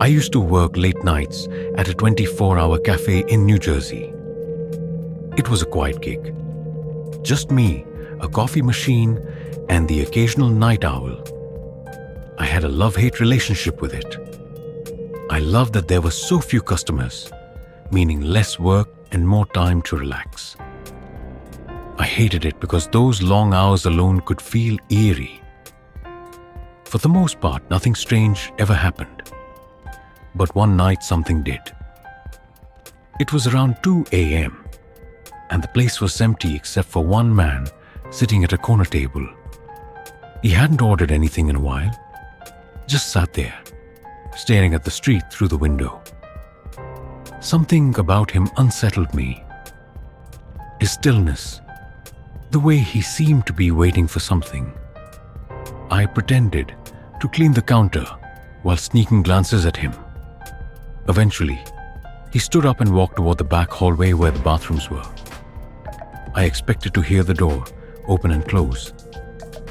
I used to work late nights at a 24-hour cafe in New Jersey. It was a quiet gig. Just me, a coffee machine, and the occasional night owl. I had a love-hate relationship with it. I loved that there were so few customers, meaning less work and more time to relax. I hated it because those long hours alone could feel eerie. For the most part, nothing strange ever happened. But one night something did. It was around 2 a.m. and the place was empty except for one man sitting at a corner table. He hadn't ordered anything in a while, just sat there, staring at the street through the window. Something about him unsettled me. His stillness, the way he seemed to be waiting for something. I pretended to clean the counter while sneaking glances at him. Eventually, he stood up and walked toward the back hallway where the bathrooms were. I expected to hear the door open and close,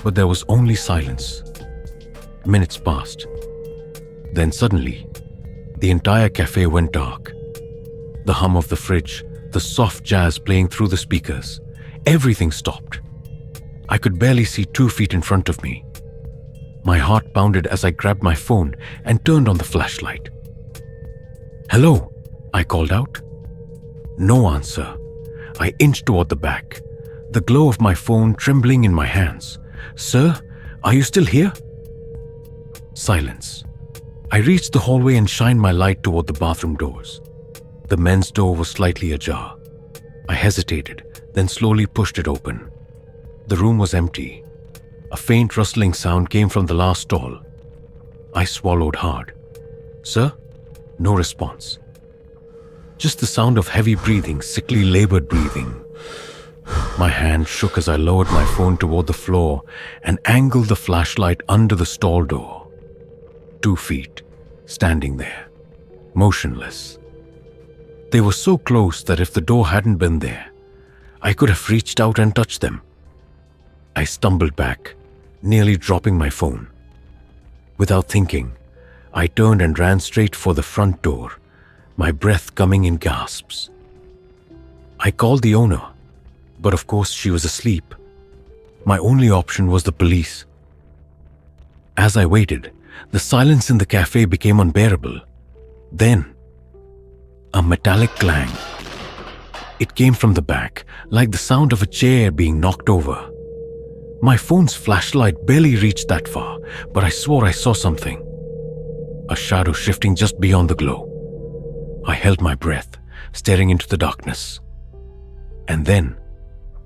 but there was only silence. Minutes passed. Then suddenly, the entire cafe went dark. The hum of the fridge, the soft jazz playing through the speakers, everything stopped. I could barely see 2 feet in front of me. My heart pounded as I grabbed my phone and turned on the flashlight. "Hello," I called out. No answer. I inched toward the back, the glow of my phone trembling in my hands. "Sir, are you still here?" Silence. I reached the hallway and shined my light toward the bathroom doors. The men's door was slightly ajar. I hesitated, then slowly pushed it open. The room was empty. A faint rustling sound came from the last stall. I swallowed hard. "Sir?" No response. Just the sound of heavy breathing, sickly labored breathing. My hand shook as I lowered my phone toward the floor and angled the flashlight under the stall door. 2 feet, standing there, motionless. They were so close that if the door hadn't been there, I could have reached out and touched them. I stumbled back, nearly dropping my phone. Without thinking, I turned and ran straight for the front door, my breath coming in gasps. I called the owner, but of course she was asleep. My only option was the police. As I waited, the silence in the cafe became unbearable. Then, a metallic clang. It came from the back, like the sound of a chair being knocked over. My phone's flashlight barely reached that far, but I swore I saw something. A shadow shifting just beyond the glow. I held my breath, staring into the darkness. And then,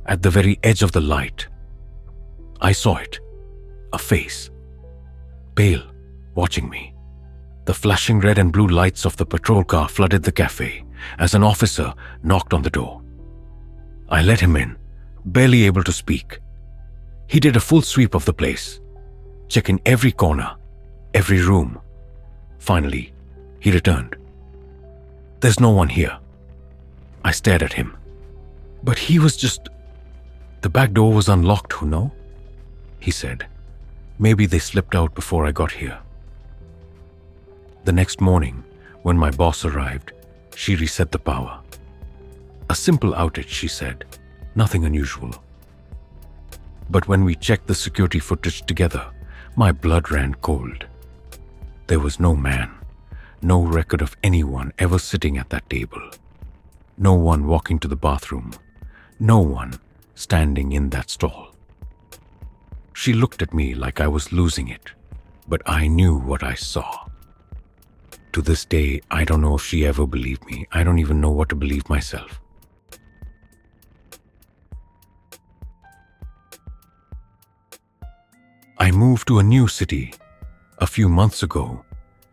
at the very edge of the light, I saw it. A face. Pale, watching me. The flashing red and blue lights of the patrol car flooded the cafe as an officer knocked on the door. I let him in, barely able to speak. He did a full sweep of the place, checking every corner, every room. Finally, he returned. "There's no one here." I stared at him. "But he was just..." "The back door was unlocked, no?" he said. "Maybe they slipped out before I got here." The next morning, when my boss arrived, she reset the power. A simple outage, she said, nothing unusual. But when we checked the security footage together, my blood ran cold. There was no man, no record of anyone ever sitting at that table. No one walking to the bathroom, no one standing in that stall. She looked at me like I was losing it, but I knew what I saw. To this day, I don't know if she ever believed me. I don't even know what to believe myself. I moved to a new city a few months ago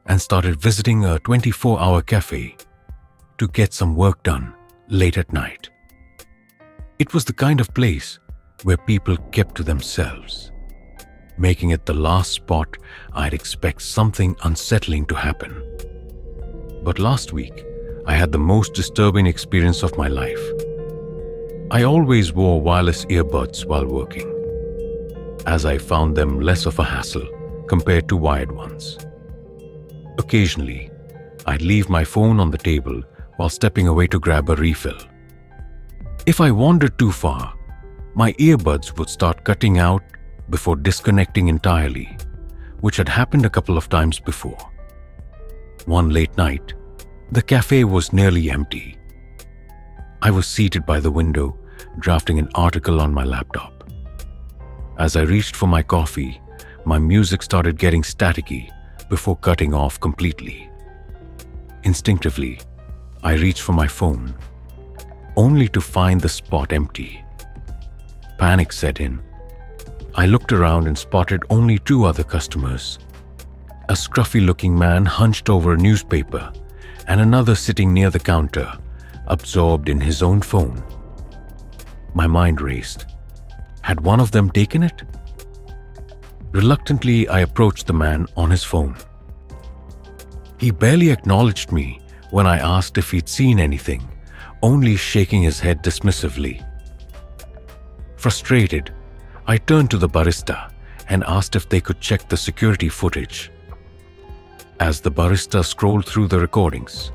and started visiting a 24-hour cafe to get some work done late at night. It was the kind of place where people kept to themselves, making it the last spot I'd expect something unsettling to happen. But last week, I had the most disturbing experience of my life. I always wore wireless earbuds while working, as I found them less of a hassle compared to wired ones. Occasionally, I'd leave my phone on the table while stepping away to grab a refill. If I wandered too far, my earbuds would start cutting out before disconnecting entirely, which had happened a couple of times before. One late night, the cafe was nearly empty. I was seated by the window, drafting an article on my laptop. As I reached for my coffee, my music started getting staticky before cutting off completely. Instinctively, I reached for my phone, only to find the spot empty. Panic set in. I looked around and spotted only 2 other customers. A scruffy-looking man hunched over a newspaper, and another sitting near the counter, absorbed in his own phone. My mind raced. Had one of them taken it? Reluctantly, I approached the man on his phone. He barely acknowledged me when I asked if he'd seen anything, only shaking his head dismissively. Frustrated, I turned to the barista and asked if they could check the security footage. As the barista scrolled through the recordings,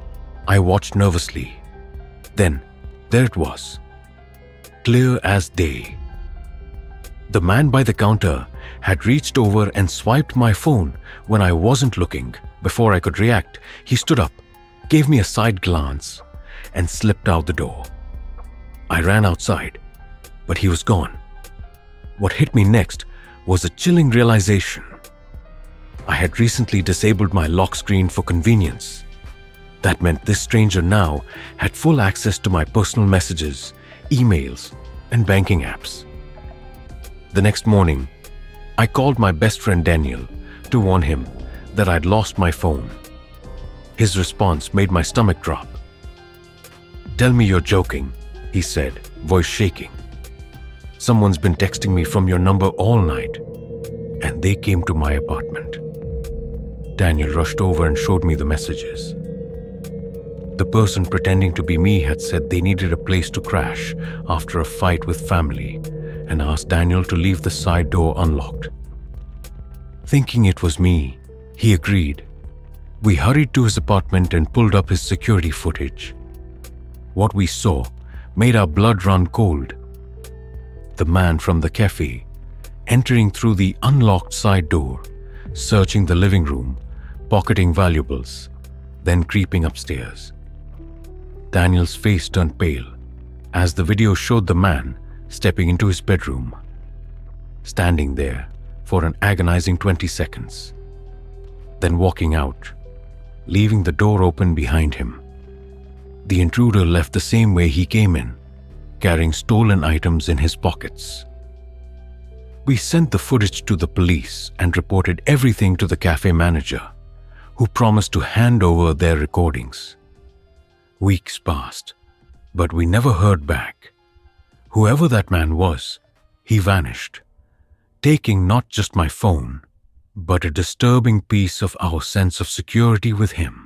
I watched nervously. Then, there it was, clear as day. The man by the counter had reached over and swiped my phone when I wasn't looking. Before I could react, he stood up, gave me a side glance, and slipped out the door. I ran outside, but he was gone. What hit me next was a chilling realization. I had recently disabled my lock screen for convenience. That meant this stranger now had full access to my personal messages, emails, and banking apps. The next morning, I called my best friend Daniel to warn him that I'd lost my phone. His response made my stomach drop. "Tell me you're joking," he said, voice shaking. "Someone's been texting me from your number all night, and they came to my apartment." Daniel rushed over and showed me the messages. The person pretending to be me had said they needed a place to crash after a fight with family and asked Daniel to leave the side door unlocked. Thinking it was me, he agreed. We hurried to his apartment and pulled up his security footage. What we saw made our blood run cold. The man from the cafe entering through the unlocked side door, searching the living room, pocketing valuables, then creeping upstairs. Daniel's face turned pale as the video showed the man stepping into his bedroom, standing there for an agonizing 20 seconds, then walking out, leaving the door open behind him. The intruder left the same way he came in, carrying stolen items in his pockets. We sent the footage to the police and reported everything to the cafe manager, who promised to hand over their recordings. Weeks passed, but we never heard back. Whoever that man was, he vanished, taking not just my phone, but a disturbing piece of our sense of security with him.